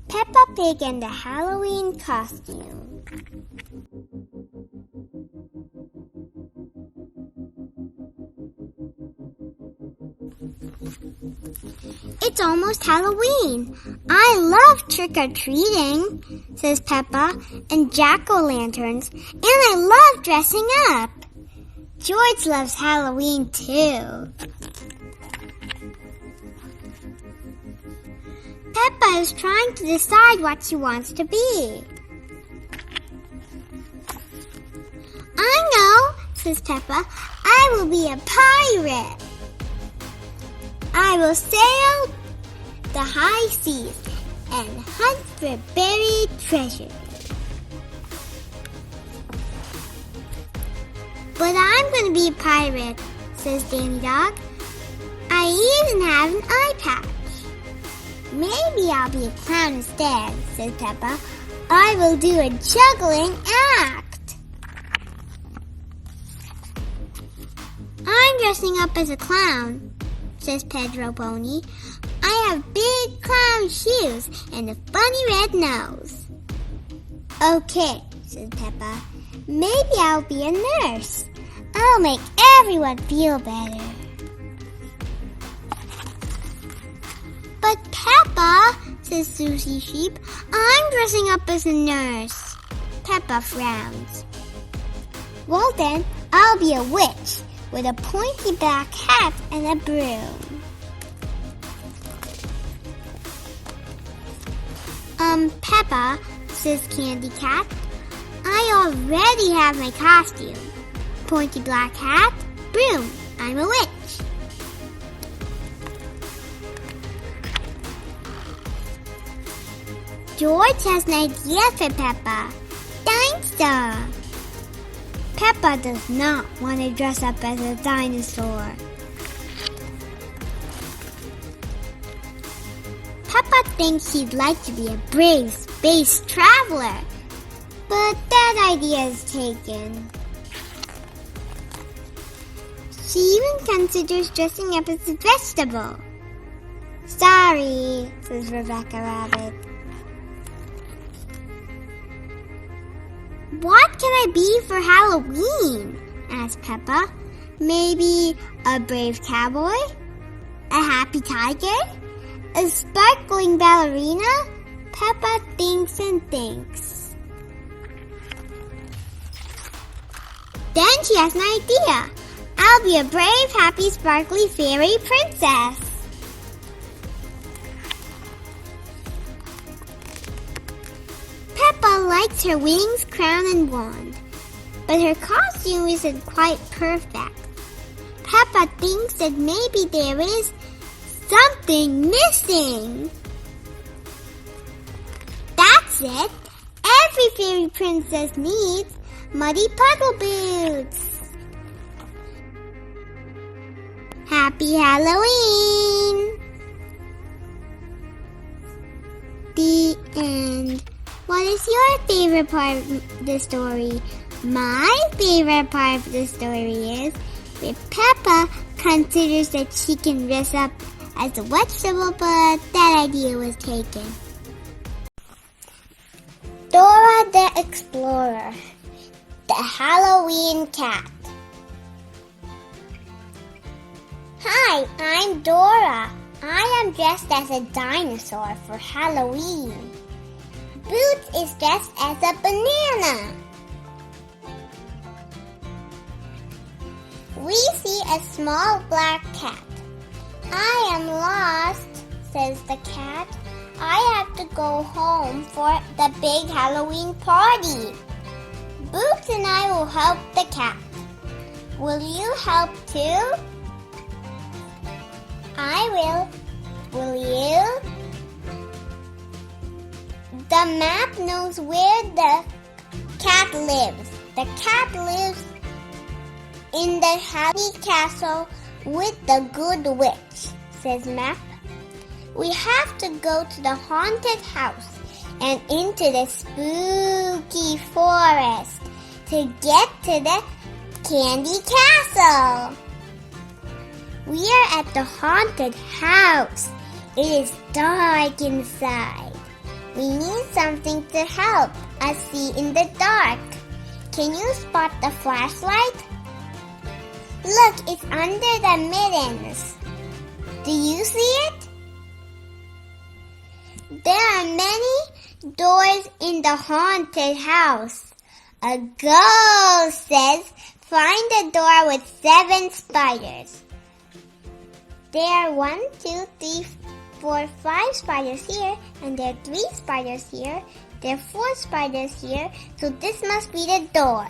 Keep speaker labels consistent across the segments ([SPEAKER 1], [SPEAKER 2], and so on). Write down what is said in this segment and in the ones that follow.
[SPEAKER 1] Peppa Pig and the Halloween costume. It's almost Halloween. I love trick-or-treating, says Peppa, and jack-o'-lanterns, and I love dressing up. George loves Halloween too. Peppa is trying to decide what she wants to be. I know, says Peppa. I will be a pirate. I will sail the high seas and hunt for buried treasure. But I'm going to be a pirate, says Danny Dog. I even have an eye patch. Maybe I'll be a clown instead, says Peppa. I will do a juggling act. I'm dressing up as a clown, says Pedro Pony. I have big clown shoes and a funny red nose. Okay, says Peppa. Maybe I'll be a nurse. I'll make everyone feel better. But Peppa, says Susie Sheep, I'm dressing up as a nurse. Peppa frowns. Well then, I'll be a witch with a pointy black hat and a broom. Peppa, says Candy Cat, I already have my costume. Pointy black hat, broom, I'm a witch. George has an idea for Peppa. Dinosaur. Peppa does not want to dress up as a dinosaur. Peppa thinks she'd like to be a brave space traveler, but that idea is taken. She even considers dressing up as a vegetable. Sorry, says Rebecca Rabbit. What can I be for Halloween? Asked Peppa. Maybe a brave cowboy? A happy tiger? A sparkling ballerina? Peppa thinks and thinks. Then she has an idea. I'll be a brave, happy, sparkly fairy princess. Peppa likes her wings, crown, and wand, but her costume isn't quite perfect. Peppa thinks that maybe there is something missing. That's it. Every fairy princess needs muddy puddle boots. Happy Halloween! The end. What is your favorite part of the story? My favorite part of the story is that Peppa considers that she can dress up as a vegetable, but that idea was taken. Dora the Explorer, the Halloween Cat. Hi, I'm Dora. I am dressed as a dinosaur for Halloween. Boots is dressed as a banana. We see a small black cat. I am lost, says the cat. I have to go home for the big Halloween party. Boots and I will help the cat. Will you help too? I will. Will you? The map knows where the cat lives. The cat lives in the happy castle with the good witch, says map. We have to go to the haunted house and into the spooky forest to get to the candy castle. We are at the haunted house. It is dark inside. We need something to help us see in the dark. Can you spot the flashlight? Look, it's under the mittens. Do you see it? There are many doors in the haunted house. A ghost says, find a door with 7 spiders. There are 1, 2, 3, 4, 5 spiders here, and there are 3 spiders here. There are 4 spiders here, so this must be the door.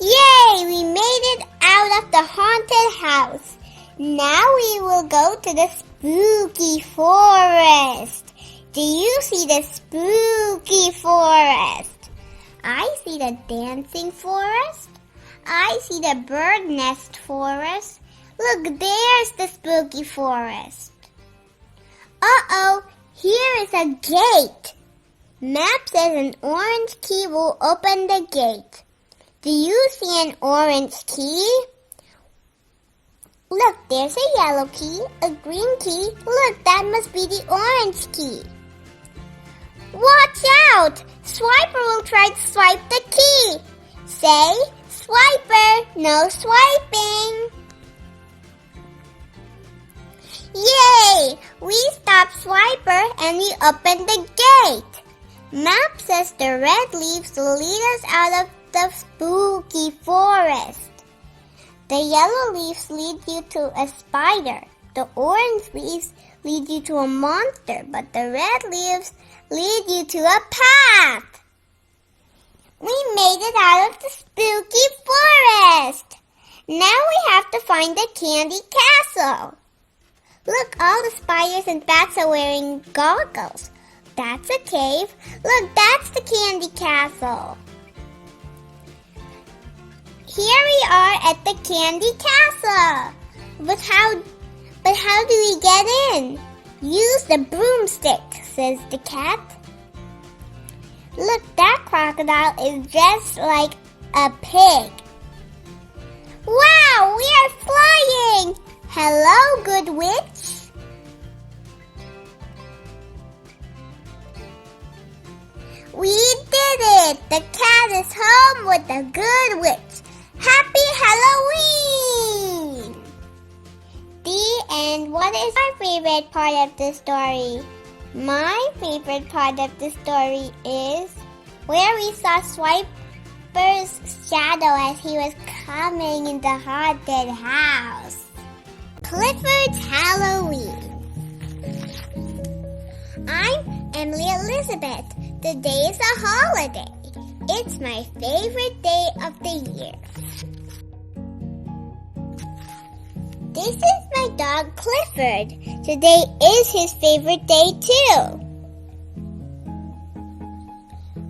[SPEAKER 1] Yay! We made it out of the haunted house. Now we will go to the spooky forest. Do you see the spooky forest? I see the dancing forest. I see the bird nest forest. Look, there's the spooky forest. Uh-oh, here is a gate. Map says an orange key will open the gate. Do you see an orange key? Look, there's a yellow key, a green key. Look, that must be the orange key. Watch out! Swiper will try to swipe the key. Say, Swiper, no swiping. Yay! We stopped Swiper and we opened the gate. Map says the red leaves will lead us out of the spooky forest. The yellow leaves lead you to a spider. The orange leaves lead you to a monster, but the red leaves lead you to a path. We made it out of the spooky forest. Now we have to find the candy castle. Look, all the spiders and bats are wearing goggles. That's a cave. Look, that's the candy castle. Here we are at the candy castle. But how do we get in? Use the broomstick, says the cat. Look, that crocodile is dressed like a pig. Wow, we are flying! Hello, good witch. We did it! The cat is home with the good witch. Happy Halloween! The end. What is our favorite part of the story? My favorite part of the story is where we saw Swiper's shadow as he was coming in the haunted house. Clifford's Halloween. I'm Emily Elizabeth. Today is a holiday. It's my favorite day of the year. This is my dog Clifford. Today is his favorite day too.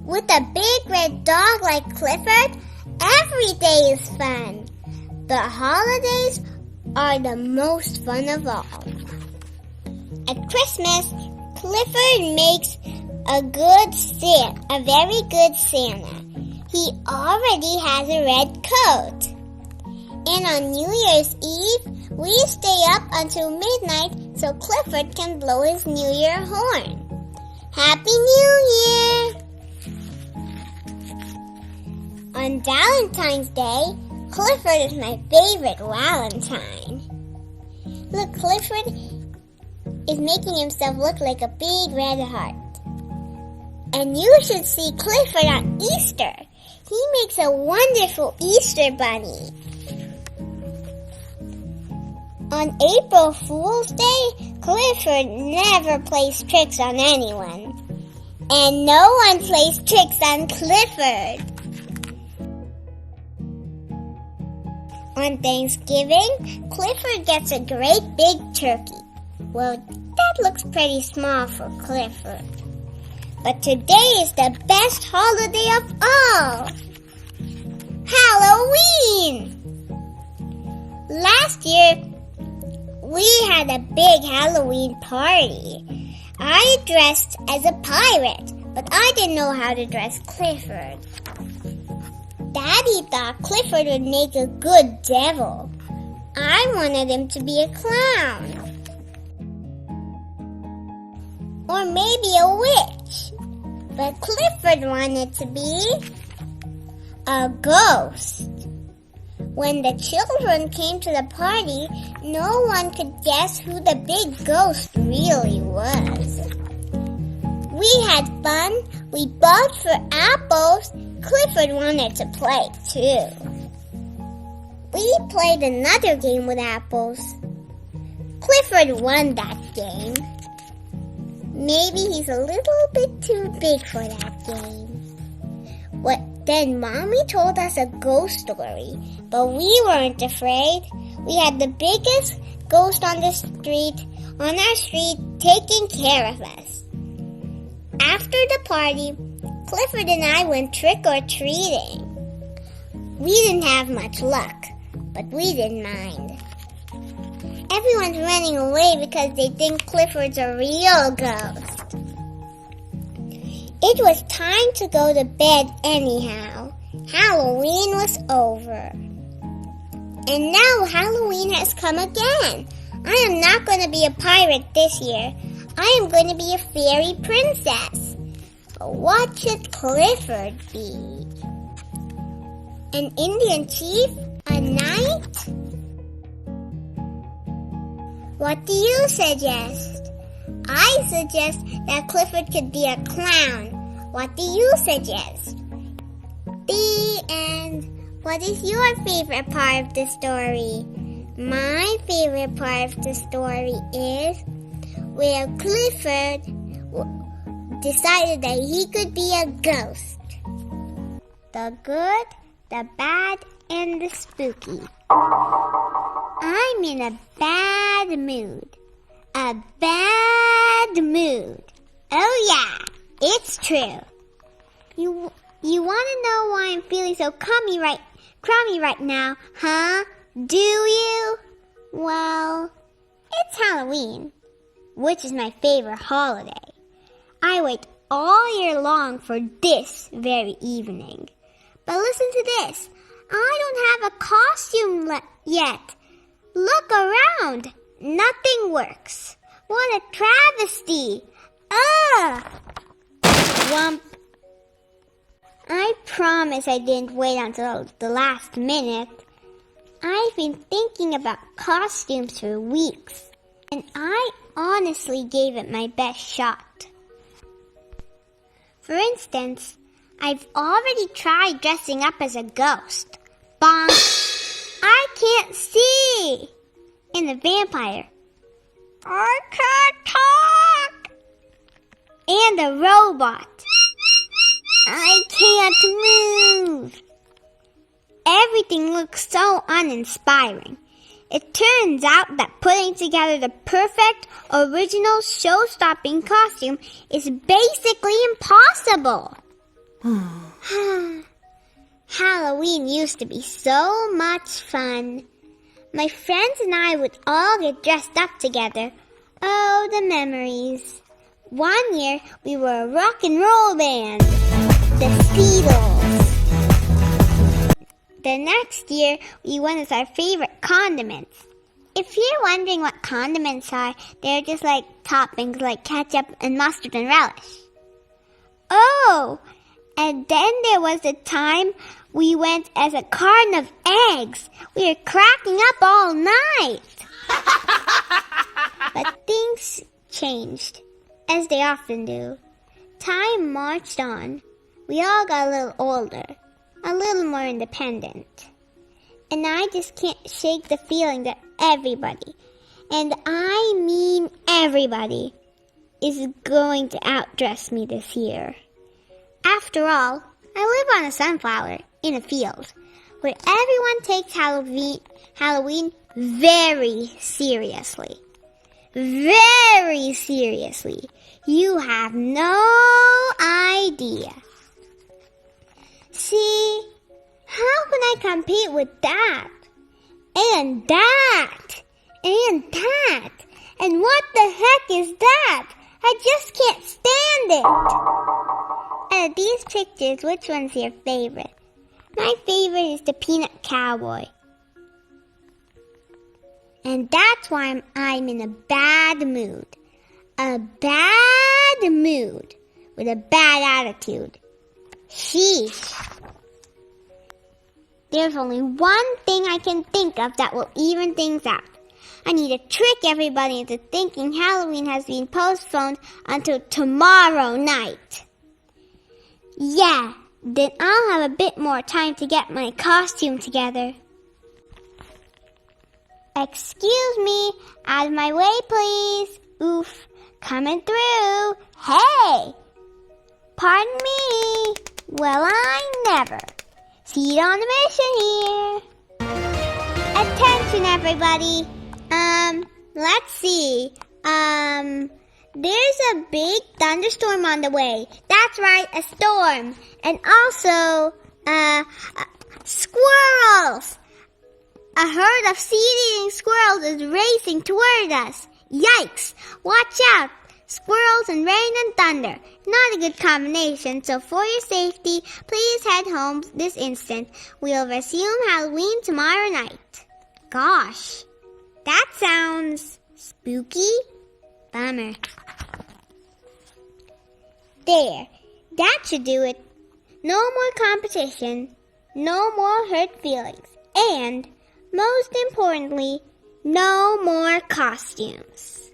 [SPEAKER 1] With a big red dog like Clifford, every day is fun. The holidays are the most fun of all. At Christmas, Clifford makes a very good Santa. He already has a red coat. And on New Year's Eve, we stay up until midnight so Clifford can blow his New Year horn. Happy New Year! On Valentine's Day, Clifford is my favorite Valentine. Look, Clifford is making himself look like a big red heart. And you should see Clifford on Easter. He makes a wonderful Easter bunny. On April Fool's Day, Clifford never plays tricks on anyone. And no one plays tricks on Clifford. On Thanksgiving, Clifford gets a great big turkey. Well, that looks pretty small for Clifford. But today is the best holiday of all. Halloween! Last year, we had a big Halloween party. I dressed as a pirate, but I didn't know how to dress Clifford. Daddy thought Clifford would make a good devil. I wanted him to be a clown. or maybe a witch. But Clifford wanted to be a ghost. When the children came to the party, no one could guess who the big ghost really was. We had fun. We bugged for apples. Clifford wanted to play too. We played another game with apples. Clifford won that game. Maybe he's a little bit too big for that game. Then Mommy told us a ghost story, but we weren't afraid. We had the biggest ghost on our street, taking care of us. After the party, Clifford and I went trick-or-treating. We didn't have much luck, but we didn't mind. Everyone's running away because they think Clifford's a real ghost. It was time to go to bed anyhow. Halloween was over. And now Halloween has come again. I am not going to be a pirate this year. I am going to be a fairy princess. But what should Clifford be? An Indian chief? A knight? What do you suggest? I suggest that Clifford could be a clown. What do you suggest? The end. What is your favorite part of the story? My favorite part of the story is where Clifford decided that he could be a ghost. The good, the bad, and the spooky. I'm in a bad mood. A bad mood. Oh yeah, it's true. You want to know why I'm feeling so crummy right now, huh? Do you? Well, it's Halloween, which is my favorite holiday. I wait all year long for this very evening. But listen to this. I don't have a costume yet. Look around. Nothing works. What a travesty. Ugh! Whump. I promise I didn't wait until the last minute. I've been thinking about costumes for weeks, and I honestly gave it my best shot. For instance, I've already tried dressing up as a ghost. Bonk! I can't see! And the vampire. I can't talk! And the robot. I can't move. Everything looks so uninspiring. It turns out that putting together the perfect, original, show-stopping costume is basically impossible. Halloween used to be so much fun. My friends and I would all get dressed up together. Oh, the memories. One year, we were a rock and roll band. The Beatles. The next year, we went as our favorite condiments. If you're wondering what condiments are, they're just like toppings like ketchup and mustard and relish. Oh, and then there was the time we went as a carton of eggs. We were cracking up all night. But things changed, as they often do. Time marched on. We all got a little older, a little more independent. And I just can't shake the feeling that everybody, and I mean everybody, is going to outdress me this year. After all, I live on a sunflower in a field where everyone takes Halloween very seriously. Very seriously. You have no idea. See, how can I compete with that? And that? And that? And what the heck is that? I just can't stand it. Out of these pictures, which one's your favorite? My favorite is the Peanut Cowboy. And that's why I'm in a bad mood. A bad bad mood, with a bad attitude. Sheesh. There's only one thing I can think of that will even things out. I need to trick everybody into thinking Halloween has been postponed until tomorrow night. Yeah, then I'll have a bit more time to get my costume together. Excuse me, out of my way, please. Oof, coming through. Hey! Pardon me. Well, I never. See you on the mission here. Attention, everybody. Let's see. There's a big thunderstorm on the way. That's right, a storm. And also, squirrels. A herd of seed-eating squirrels is racing toward us. Yikes! Watch out! Squirrels and rain and thunder. Not a good combination, so for your safety, please head home this instant. We'll resume Halloween tomorrow night. Gosh, that sounds spooky. Bummer. There, that should do it. No more competition, no more hurt feelings, and, most importantly, no more costumes.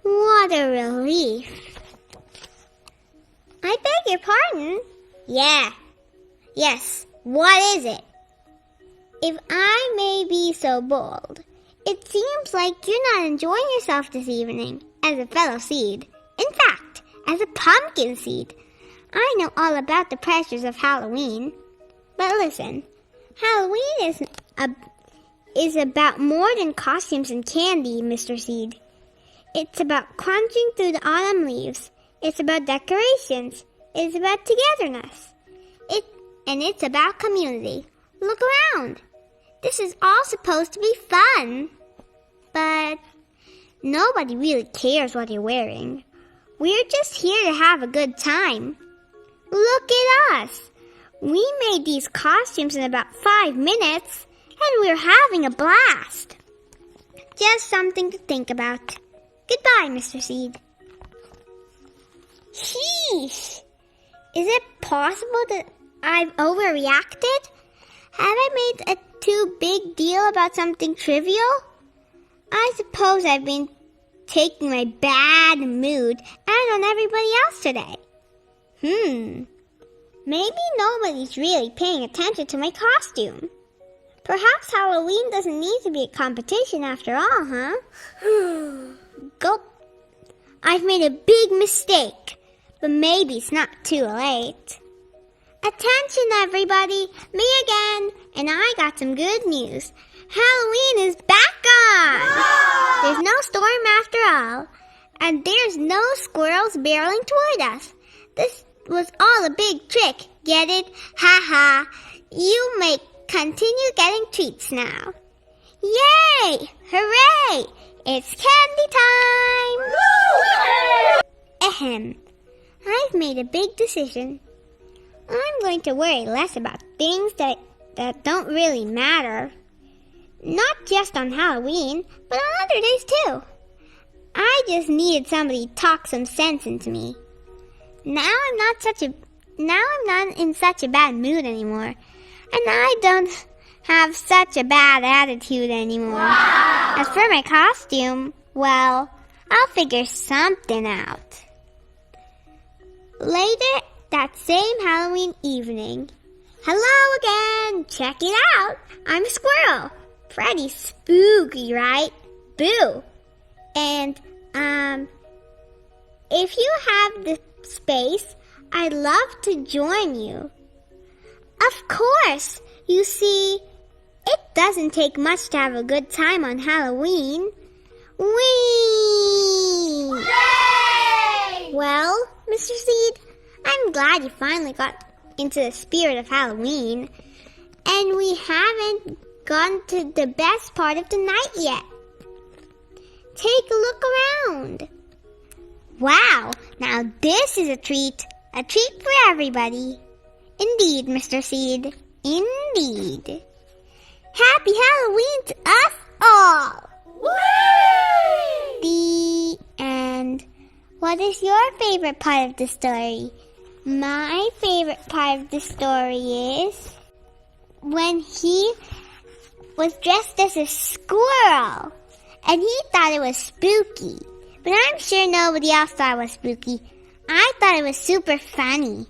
[SPEAKER 1] What a relief. I beg your pardon? Yes, what is it? If I may be so bold, it seems like you're not enjoying yourself this evening as a fellow seed. In fact, as a pumpkin seed. I know all about the pressures of Halloween. But listen, Halloween is about more than costumes and candy, Mr. Seed. It's about crunching through the autumn leaves. It's about decorations. It's about togetherness. It's about community. Look around. This is all supposed to be fun. But nobody really cares what you're wearing. We're just here to have a good time. Look at us. We made these costumes in about 5 minutes, and we're having a blast. Just something to think about. Goodbye, Mr. Seed. Sheesh! Is it possible that I've overreacted? Have I made a too big deal about something trivial? I suppose I've been taking my bad mood out on everybody else today. Maybe nobody's really paying attention to my costume. Perhaps Halloween doesn't need to be a competition after all, huh? Gulp. I've made a big mistake, but maybe it's not too late. Attention, everybody. Me again, and I got some good news. Halloween is back on! Whoa! There's no storm after all, and there's no squirrels barreling toward us. This was all a big trick, get it? Ha ha. You may continue getting treats now. Yay! Hooray! It's candy time! Ahem. I've made a big decision. I'm going to worry less about things that don't really matter. Not just on Halloween, but on other days too. I just needed somebody to talk some sense into me. Now I'm not in such a bad mood anymore, and I don't have such a bad attitude anymore. Wow. As for my costume, well, I'll figure something out. Later that same Halloween evening. Hello again! Check it out! I'm a squirrel. Pretty spooky, right? Boo! And, if you have the space, I'd love to join you. Of course! You see, it doesn't take much to have a good time on Halloween. Whee! Hooray! Well, Mr. Seed, I'm glad you finally got into the spirit of Halloween. And we haven't gone to the best part of the night yet. Take a look around. Wow, now this is a treat for everybody. Indeed, Mr. Seed, indeed. Happy Halloween to us all. Whee! The end. What is your favorite part of the story? My favorite part of the story is when he was dressed as a squirrel and he thought it was spooky. But I'm sure nobody else thought it was spooky. I thought it was super funny.